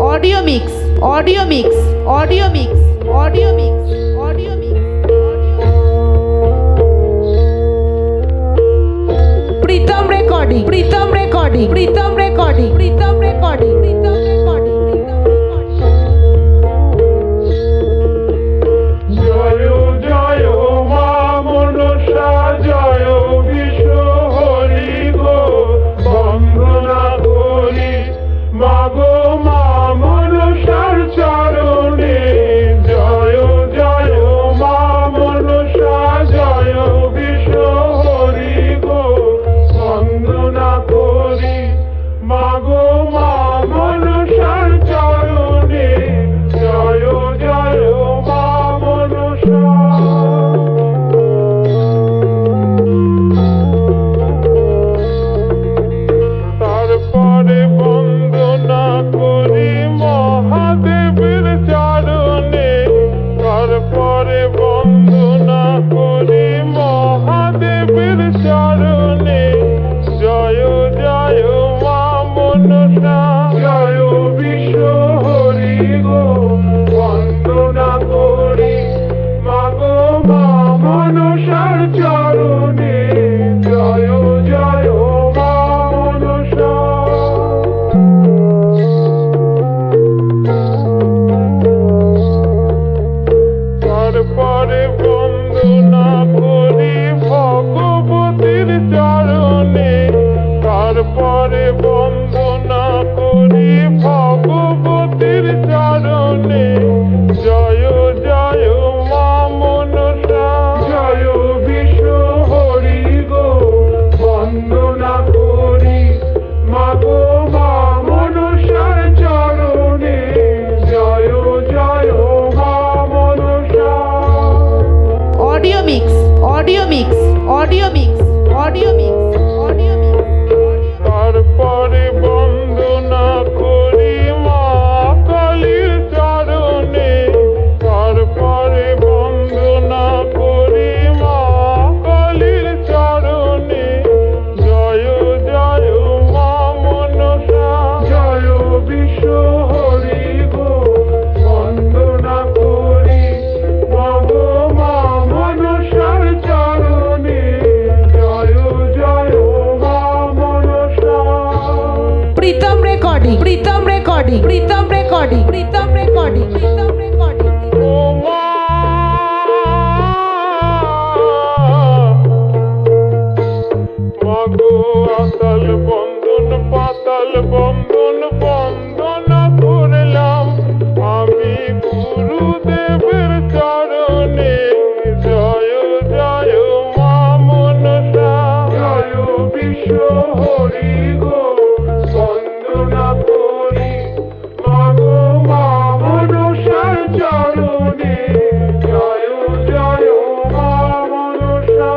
audio mix audio mix audio mix audio mix audio mix Pritam recording Pritam recording Pritam recording Pritam recording Pritam recording জয় জয় মা মনসা জয় বিশ্ব হরি গো বন্দনা করি মাগো মা মনসার চরণে জয় জয় মা মনসা জয় বিশ্ব হরি গো বন্দনা করি মাগো মা মনসার চরণে জয় জয় মা মনসা তারপরে বন্দনা করি মহাদেবের চরণে তারপরে বন্দনা করি মহাদেবের চরণে জয় জয় মা মনসা জয় বিশ্ব হরি গো বন্দনা করি মাগো মা মনসার চরণে জয় জয় মা মনসা তারপরে বন্দনা করি ভগবতীর চরণে তারপরে বন্দনা করি ভগবতীর চরণে জয় জয় মা মনসা জয় বিশ্ব হরি গো বন্দনা করি মাগো মা মনসার চরণে জয় জয় মা Manasa audio mix audio mix audio mix audio mix audio mix তারপরে বন্দনা করি মা কালীর চরণে তারপরে বন্দনা করি মা কালীর চরণে জয় জয় মা মনসা জয় বিশ্ব হরি গো বন্দনা করি মাগো মা মনসার চরণে জয় জয় মা Manasa Pritam recording Pritam recording Pritam recording Pritam recording Pritam recording ও মা মাগো আকাল বন্ধন পাতাল বন্ধন বন্দনা করলাম আমি গুরুদেবের চরণে জয় জয় মা মনসা জয় বিশ্ব হরি গো বন্দনা করি মাগো মা মনসার চরণে জয় জয় মা মনসা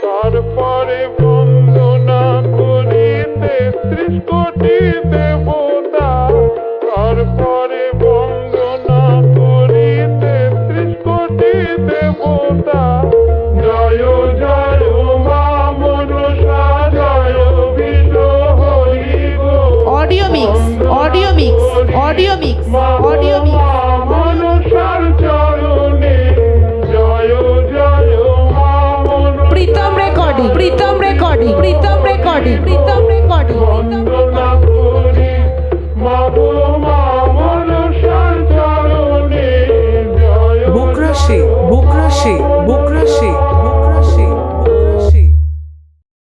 তারপরে বন্দনা করি ৩৩ কোটি দেবতা তারপরে বন্দনা করি ৩৩ কোটি দেবতা জয় জয় মা মনসা জয় বিশ্ব হরি গো audio mix audio mix audio mix audio mix মনসার চরণে জয় জয় মা Manasa Pritam recording Pritam recording Pritam recording Pritam recording বন্দনা করি মাগো মা মনসার চরণে জয় বুকরাশি বুকরাশি বুক